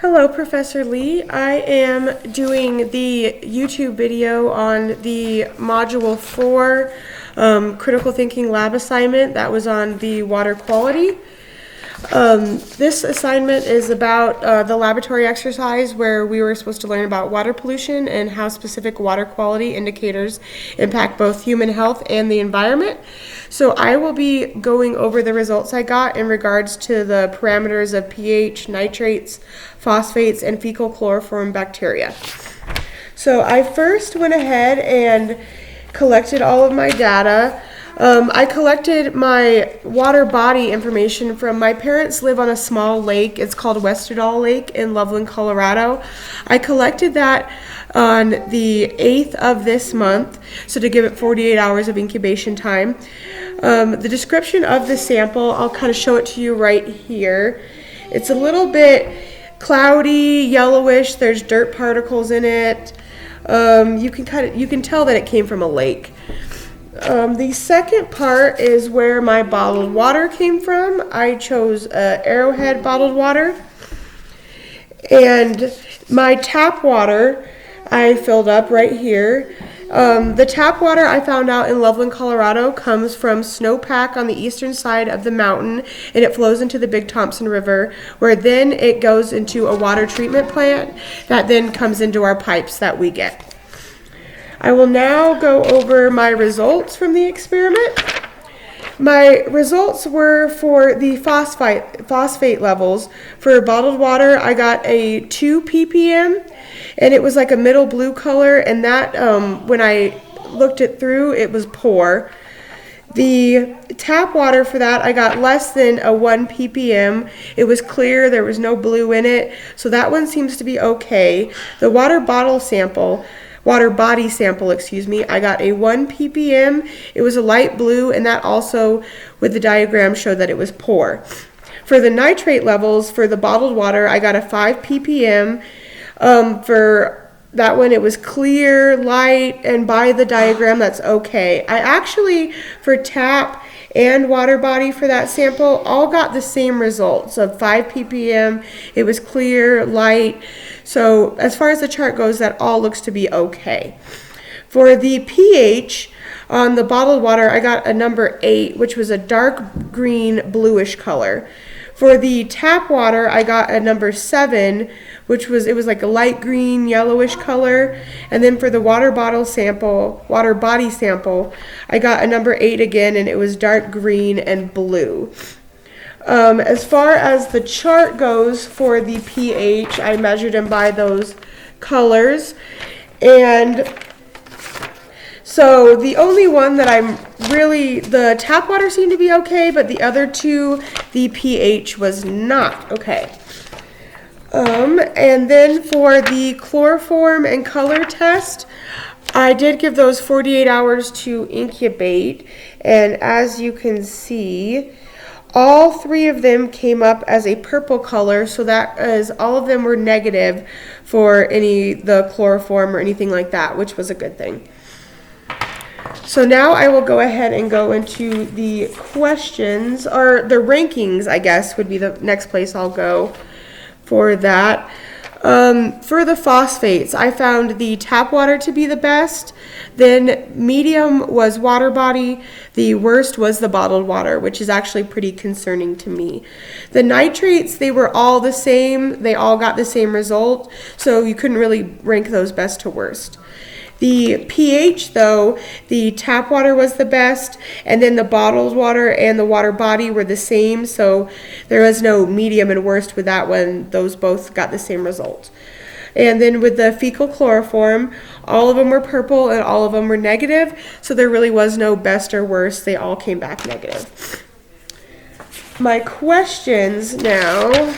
Hello, Professor Lee. I am doing the YouTube video on the Module 4 Critical Thinking Lab assignment that was on the water quality. This assignment is about the laboratory exercise where we were supposed to learn about water pollution and how specific water quality indicators impact both human health and the environment. So I will be going over the results I got in regards to the parameters of pH, nitrates, phosphates, and fecal chloroform bacteria. So I first went ahead and collected all of my data. I collected my water body information from my parents live on a small lake. It's called Westerdahl Lake in Loveland, Colorado. I collected that on the 8th of this month, so to give it 48 hours of incubation time. The description of the sample, I'll kind of show it to you right here. It's a little bit cloudy, yellowish. There's dirt particles in it. You can tell that it came from a lake. The second part is where my bottled water came from. I chose Arrowhead bottled water. And my tap water I filled up right here. The tap water I found out in Loveland, Colorado comes from snowpack on the eastern side of the mountain, and it flows into the Big Thompson River, where then it goes into a water treatment plant that then comes into our pipes that we get. I will now go over my results from the experiment. My results were for the phosphate levels. For bottled water, I got a 2 ppm, and it was like a middle blue color, and that, when I looked it through, it was poor. The tap water for that, I got less than a 1 ppm. It was clear, there was no blue in it, so that one seems to be okay. The water body sample, I got a 1 ppm. It was a light blue, and that also, with the diagram, showed that it was poor. For the nitrate levels, for the bottled water, I got a 5 ppm. For that one, it was clear, light, and by the diagram, that's okay. I actually, for tap and water body for that sample, all got the same results of 5 ppm. It was clear, light. So as far as the chart goes, that all looks to be okay. For the pH on the bottled water, I got a number 8, which was a dark green, bluish color. For the tap water, I got a number 7, which was like a light green, yellowish color. And then for the water body sample, I got a number 8 again, and it was dark green and blue. As far as the chart goes for the pH, I measured them by those colors. And so the only one that the tap water seemed to be okay, but the other two, the pH was not okay. And then for the chloroform and color test, I did give those 48 hours to incubate. And as you can see, all 3 of them came up as a purple color, so that is all of them were negative for the chloroform or anything like that, which was a good thing. So now I will go ahead and go into the questions, or the rankings, I guess, would be the next place I'll go for that. For the phosphates, I found the tap water to be the best. Then medium was water body. The worst was the bottled water, which is actually pretty concerning to me. The nitrates, they were all the same. They all got the same result, so you couldn't really rank those best to worst. The pH, though, the tap water was the best, and then the bottled water and the water body were the same, so there was no medium and worst with that one. Those both got the same result. And then with the fecal chloroform, all of them were purple and all of them were negative, so there really was no best or worst. They all came back negative. My questions now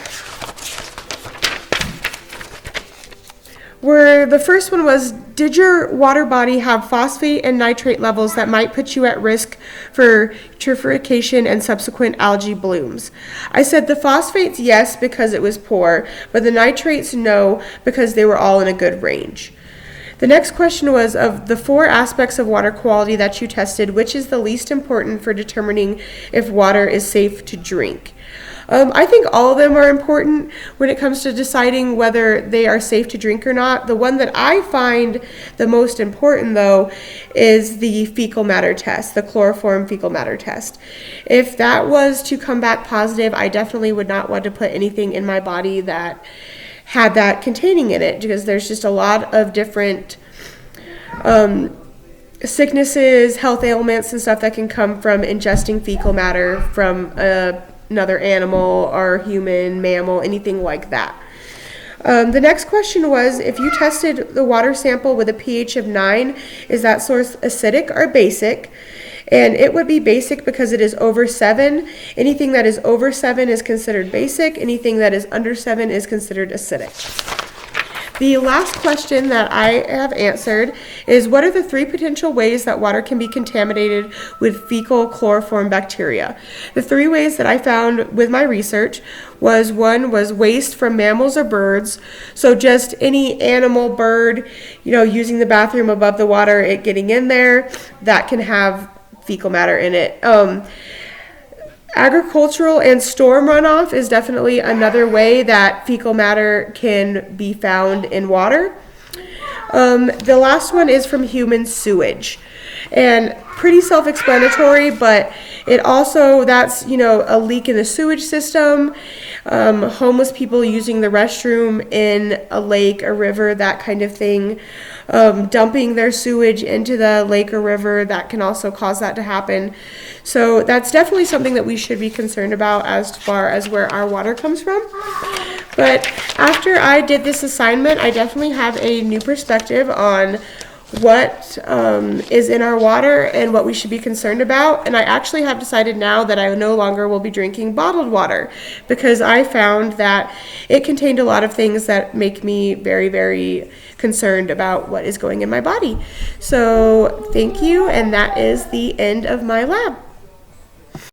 where the first one was, did your water body have phosphate and nitrate levels that might put you at risk for eutrophication and subsequent algae blooms? I said the phosphates, yes, because it was poor, but the nitrates, no, because they were all in a good range. The next question was, of the 4 aspects of water quality that you tested, which is the least important for determining if water is safe to drink? I think all of them are important when it comes to deciding whether they are safe to drink or not. The one that I find the most important, though, is the fecal matter test, the chloroform fecal matter test. If that was to come back positive, I definitely would not want to put anything in my body that had that containing in it, because there's just a lot of different sicknesses, health ailments, and stuff that can come from ingesting fecal matter from another animal or human, mammal, anything like that. The next question was, if you tested the water sample with a pH of 9, is that source acidic or basic? And it would be basic because it is over 7. Anything that is over 7 is considered basic. Anything that is under 7 is considered acidic. The last question that I have answered is, what are the 3 potential ways that water can be contaminated with fecal chloroform bacteria? The 3 ways that I found with my research was, one was waste from mammals or birds. So just any animal, bird, using the bathroom above the water, it getting in there, that can have fecal matter in it. Agricultural and storm runoff is definitely another way that fecal matter can be found in water. The last one is from human sewage. And pretty self-explanatory, but it also, that's, a leak in the sewage system, homeless people using the restroom in a lake, a river, that kind of thing, dumping their sewage into the lake or river, that can also cause that to happen. So that's definitely something that we should be concerned about as far as where our water comes from. But after I did this assignment, I definitely have a new perspective on what is in our water and what we should be concerned about. And I actually have decided now that I no longer will be drinking bottled water, because I found that it contained a lot of things that make me very, very concerned about what is going in my body. So thank you, and that is the end of my lab.